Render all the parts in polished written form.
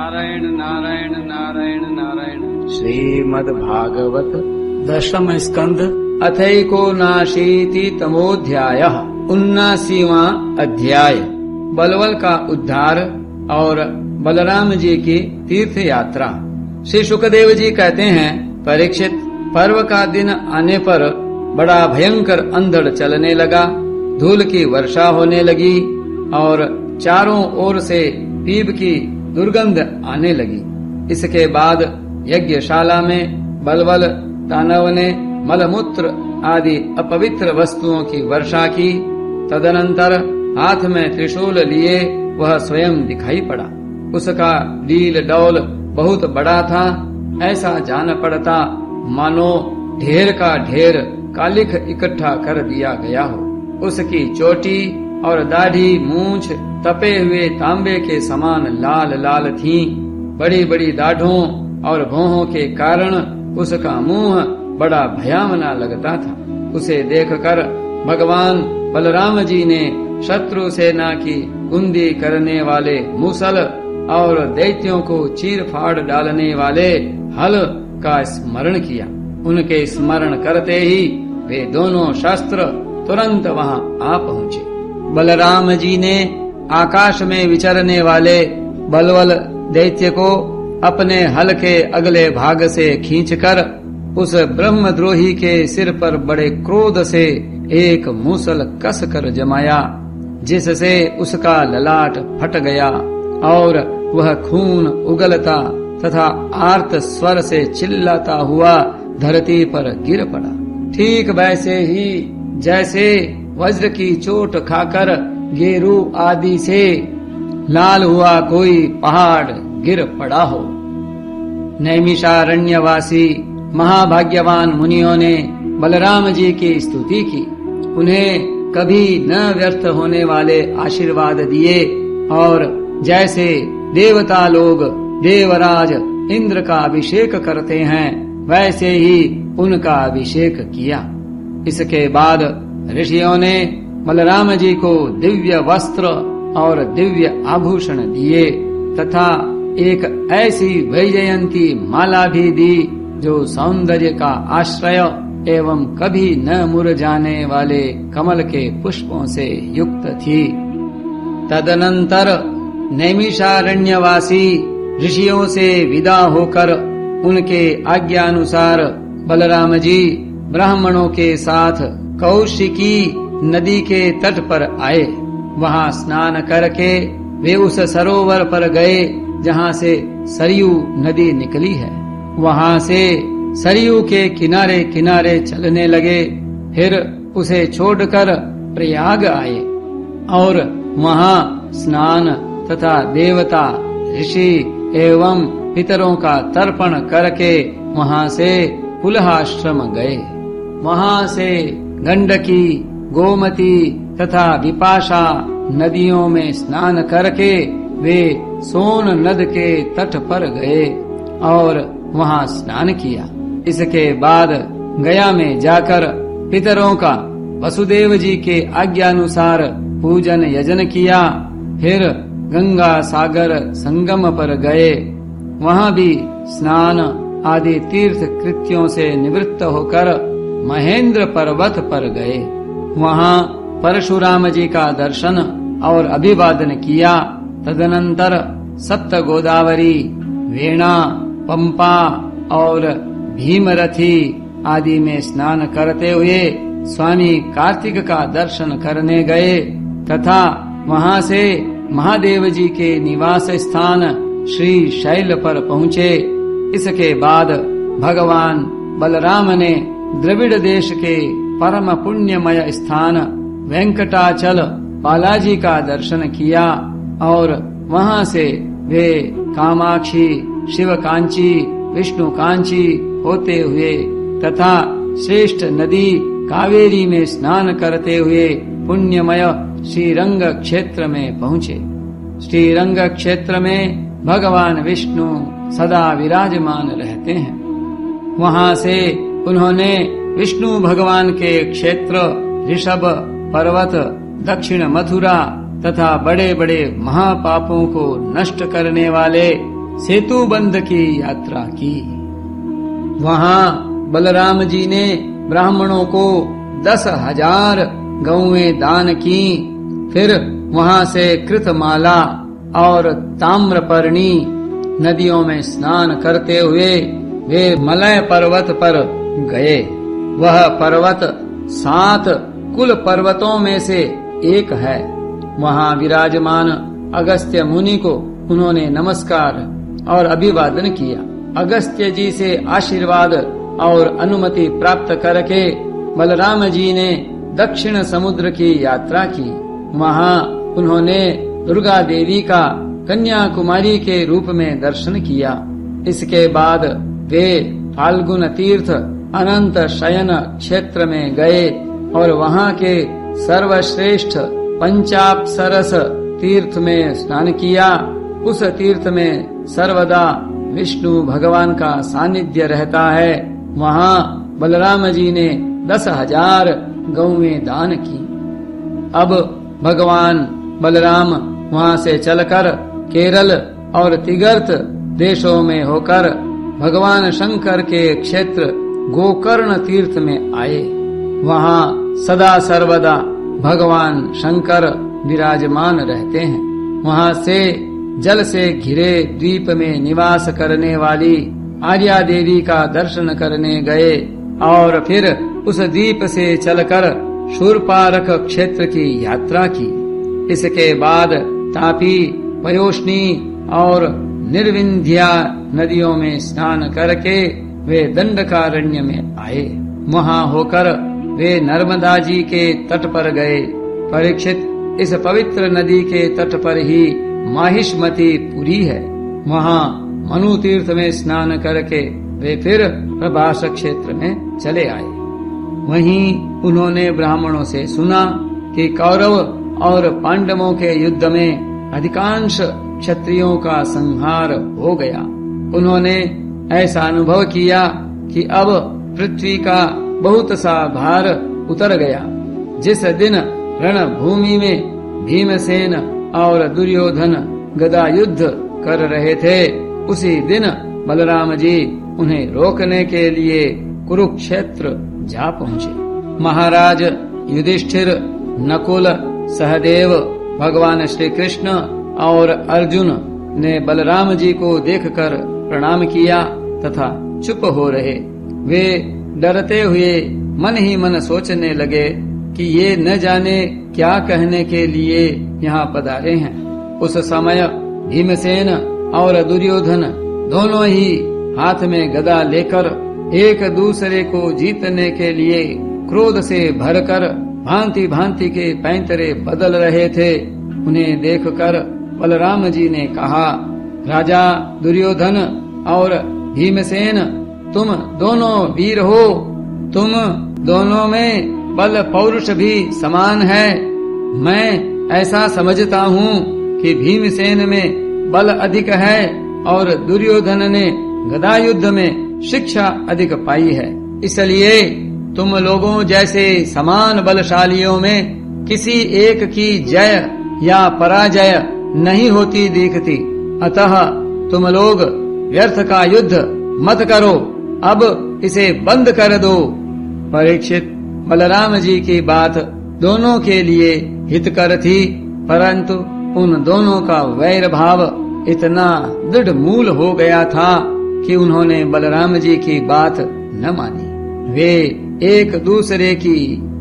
नारायण नारायण नारायण नारायण। श्रीमद्भागवत दशम स्कंध अथैकोनाशीति तमोध्यायः 79वां अध्याय। बलवल का उद्धार और बलराम जी की तीर्थ यात्रा। श्री शुकदेव जी कहते हैं, परीक्षित, पर्व का दिन आने पर बड़ा भयंकर अंधड़ चलने लगा, धूल की वर्षा होने लगी और चारों ओर से पीप की दुर्गंध आने लगी। इसके बाद यज्ञशाला में बलवल दानव ने मलमूत्र आदि अपवित्र वस्तुओं की वर्षा की। तदनंतर हाथ में त्रिशूल लिए वह स्वयं दिखाई पड़ा। उसका लील डौल बहुत बड़ा था, ऐसा जान पड़ता मानो ढेर का ढेर कालिख इकट्ठा कर दिया गया हो। उसकी चोटी और दाढ़ी मूंछ तपे हुए तांबे के समान लाल लाल थीं। बड़ी बड़ी दाढ़ों और भौहों के कारण उसका मुंह बड़ा भयावना लगता था। उसे देखकर भगवान बलराम जी ने शत्रु सेना की गुंदी करने वाले मूसल और दैत्यों को चीर फाड़ डालने वाले हल का स्मरण किया। उनके स्मरण करते ही वे दोनों शस्त्र तुरंत वहां आ पहुँचे। बलराम जी ने आकाश में विचरने वाले बलवल दैत्य को अपने हल के अगले भाग से खींचकर उस ब्रह्मद्रोही के सिर पर बड़े क्रोध से एक मूसल कस कर जमाया, जिससे उसका ललाट फट गया और वह खून उगलता तथा आर्त स्वर से चिल्लाता हुआ धरती पर गिर पड़ा। ठीक वैसे ही जैसे वज्र की चोट खाकर गेरू आदि से लाल हुआ कोई पहाड़ गिर पड़ा हो। नैमिषारण्यवासी महाभाग्यवान मुनियों ने बलराम जी की स्तुति की, उन्हें कभी न व्यर्थ होने वाले आशीर्वाद दिए और जैसे देवता लोग देवराज इंद्र का अभिषेक करते हैं वैसे ही उनका अभिषेक किया। इसके बाद ऋषियों ने बलराम जी को दिव्य वस्त्र और दिव्य आभूषण दिए तथा एक ऐसी वैजयंती माला भी दी जो सौंदर्य का आश्रय एवं कभी न मुरझाने वाले कमल के पुष्पों से युक्त थी। तदनंतर नैमिषारण्यवासी ऋषियों से विदा होकर उनके आज्ञानुसार बलराम जी ब्राह्मणों के साथ कौशिकी नदी के तट पर आए। वहां स्नान करके वे उस सरोवर पर गए जहां से सरयू नदी निकली है। वहां से सरयू के किनारे किनारे चलने लगे, फिर उसे छोड़कर प्रयाग आए और वहां स्नान तथा देवता, ऋषि एवं पितरों का तर्पण करके वहां से पुलहाश्रम गए। वहां से गंडकी, गोमती तथा विपाशा नदियों में स्नान करके वे सोन नद के तट पर गए और वहां स्नान किया। इसके बाद गया में जाकर पितरों का वसुदेव जी के आज्ञानुसार पूजन यजन किया। फिर गंगा सागर संगम पर गए, वहां भी स्नान आदि तीर्थ कृत्यों से निवृत्त होकर महेंद्र पर्वत पर गए। वहां परशुराम जी का दर्शन और अभिवादन किया। तदनंतर सप्त गोदावरी, वेणा, पंपा और भीमरथी आदि में स्नान करते हुए स्वामी कार्तिक का दर्शन करने गए तथा वहां से महादेव जी के निवास स्थान श्री शैल पर पहुँचे। इसके बाद भगवान बलराम ने द्रविड़ देश के परम पुण्यमय स्थान वेंकटाचल बालाजी का दर्शन किया और वहां से वे कामाक्षी, शिवकांची, विष्णुकांची होते हुए तथा श्रेष्ठ नदी कावेरी में स्नान करते हुए पुण्यमय श्रीरंग क्षेत्र में पहुँचे। श्रीरंग क्षेत्र में भगवान विष्णु सदा विराजमान रहते हैं। वहां से उन्होंने विष्णु भगवान के क्षेत्र ऋषभ पर्वत, दक्षिण मथुरा तथा बड़े बड़े महापापों को नष्ट करने वाले सेतुबंध की यात्रा की। वहां बलराम जी ने ब्राह्मणों को 10,000 गौएं दान की। फिर वहां से कृतमाला और ताम्रपर्णी नदियों में स्नान करते हुए वे मलय पर्वत पर गए। वह पर्वत 7 कुल पर्वतों में से एक है। वहां विराजमान अगस्त्य मुनि को उन्होंने नमस्कार और अभिवादन किया। अगस्त्य जी से आशीर्वाद और अनुमति प्राप्त करके बलराम जी ने दक्षिण समुद्र की यात्रा की। वहां उन्होंने दुर्गा देवी का कन्याकुमारी के रूप में दर्शन किया। इसके बाद वे फाल्गुन तीर्थ अनंत शयन क्षेत्र में गए और वहां के सर्वश्रेष्ठ पंचाप्सरस तीर्थ में स्नान किया। उस तीर्थ में सर्वदा विष्णु भगवान का सानिध्य रहता है। वहां बलराम जी ने 10,000 गौएं दान की। अब भगवान बलराम वहां से चलकर केरल और तिगर्त देशों में होकर भगवान शंकर के क्षेत्र गोकर्ण तीर्थ में आए। वहां सदा सर्वदा भगवान शंकर विराजमान रहते हैं। वहां से जल से घिरे द्वीप में निवास करने वाली आर्या देवी का दर्शन करने गए और फिर उस द्वीप से चलकर शूरपारक क्षेत्र की यात्रा की। इसके बाद तापी, पयोष्णी और निर्विंध्या नदियों में स्नान करके वे दंडकारण्य में आए। वहां होकर वे नर्मदा जी के तट पर गए। परीक्षित, इस पवित्र नदी के तट पर ही माहिष्मती पुरी है। वहां मनु तीर्थ में स्नान करके वे फिर प्रभास क्षेत्र में चले आए। वहीं उन्होंने ब्राह्मणों से सुना कि कौरव और पांडवों के युद्ध में अधिकांश क्षत्रियों का संहार हो गया। उन्होंने ऐसा अनुभव किया कि अब पृथ्वी का बहुत सा भार उतर गया। जिस दिन रणभूमि में भीमसेन और दुर्योधन गदा युद्ध कर रहे थे, उसी दिन बलराम जी उन्हें रोकने के लिए कुरुक्षेत्र जा पहुँचे। महाराज युधिष्ठिर, नकुल, सहदेव, भगवान श्री कृष्ण और अर्जुन ने बलराम जी को देखकर प्रणाम किया तथा चुप हो रहे। वे डरते हुए मन ही मन सोचने लगे कि ये न जाने क्या कहने के लिए यहाँ पधारे हैं। उस समय भीमसेन और दुर्योधन दोनों ही हाथ में गदा लेकर एक दूसरे को जीतने के लिए क्रोध से भरकर भांति भांति के पैंतरे बदल रहे थे। उन्हें देखकर बलराम जी ने कहा, राजा दुर्योधन और भीमसेन, तुम दोनों वीर हो। तुम दोनों में बल पौरुष भी समान है। मैं ऐसा समझता हूँ कि भीमसेन में बल अधिक है और दुर्योधन ने गदा युद्ध में शिक्षा अधिक पाई है। इसलिए तुम लोगों जैसे समान बलशालियों में किसी एक की जय या पराजय नहीं होती दिखती। अतः तुम लोग व्यर्थ का युद्ध मत करो, अब इसे बंद कर दो। परीक्षित, बलराम जी की बात दोनों के लिए हितकर थी, परंतु उन दोनों का वैर भाव इतना दृढ़ मूल हो गया था कि उन्होंने बलराम जी की बात न मानी। वे एक दूसरे की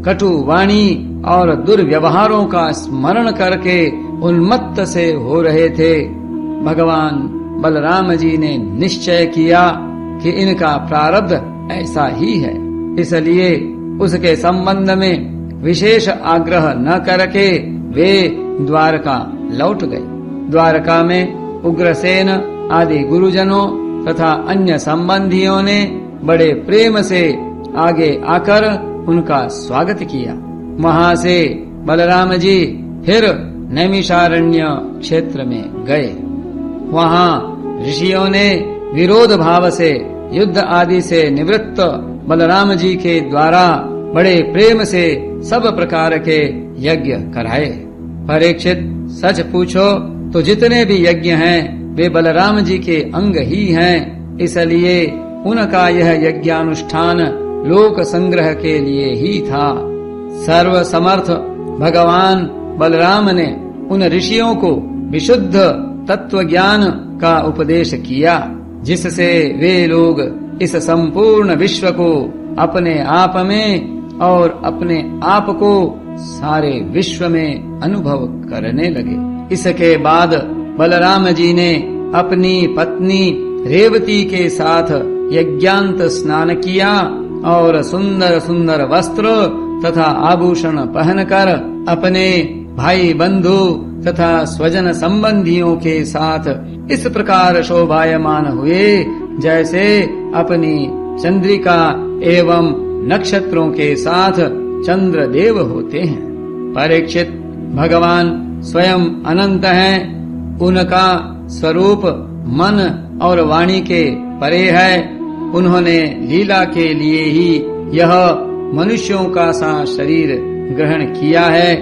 कटु वाणी और दुर्व्यवहारों का स्मरण करके उन्मत्त से हो रहे थे। भगवान बलराम जी ने निश्चय किया कि इनका प्रारब्ध ऐसा ही है, इसलिए उसके संबंध में विशेष आग्रह न करके वे द्वारका लौट गए। द्वारका में उग्रसेन आदि गुरुजनों तथा अन्य संबंधियों ने बड़े प्रेम से आगे आकर उनका स्वागत किया। वहां से बलराम जी फिर नैमिषारण्य क्षेत्र में गए। वहां ऋषियों ने विरोध भाव से युद्ध आदि से निवृत्त बलराम जी के द्वारा बड़े प्रेम से सब प्रकार के यज्ञ कराए। परीक्षित, सच पूछो तो जितने भी यज्ञ हैं वे बलराम जी के अंग ही हैं, इसलिए उनका यह यज्ञानुष्ठान लोक संग्रह के लिए ही था। सर्व समर्थ भगवान बलराम ने उन ऋषियों को विशुद्ध तत्व ज्ञान का उपदेश किया, जिससे वे लोग इस संपूर्ण विश्व को अपने आप में और अपने आप को सारे विश्व में अनुभव करने लगे। इसके बाद बलराम जी ने अपनी पत्नी रेवती के साथ यज्ञांत स्नान किया और सुंदर सुंदर वस्त्र तथा आभूषण पहनकर अपने भाई बंधु तथा स्वजन संबंधियों के साथ इस प्रकार शोभायमान हुए जैसे अपनी चंद्रिका एवं नक्षत्रों के साथ चंद्र देव होते हैं। परीक्षित, भगवान स्वयं अनंत हैं, उनका स्वरूप मन और वाणी के परे है। उन्होंने लीला के लिए ही यह मनुष्यों का सा शरीर ग्रहण किया है।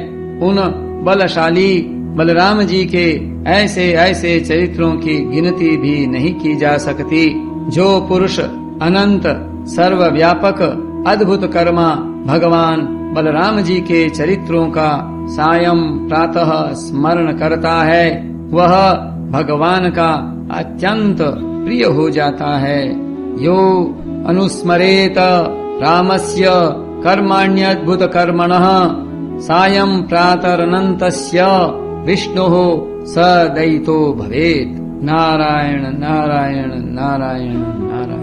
उन बलशाली बलराम जी के ऐसे ऐसे चरित्रों की गिनती भी नहीं की जा सकती। जो पुरुष अनंत सर्वव्यापक अद्भुत कर्मा भगवान बलराम जी के चरित्रों का सायं प्रातः स्मरण करता है, वह भगवान का अत्यंत प्रिय हो जाता है। यो अनुस्मरेत रामस्य कर्माण्यद्भुत कर्मणः सायं प्रातरनन्तस्य विष्णुः स दयितो भवेत्। नारायण नारायण नारायण नारायण।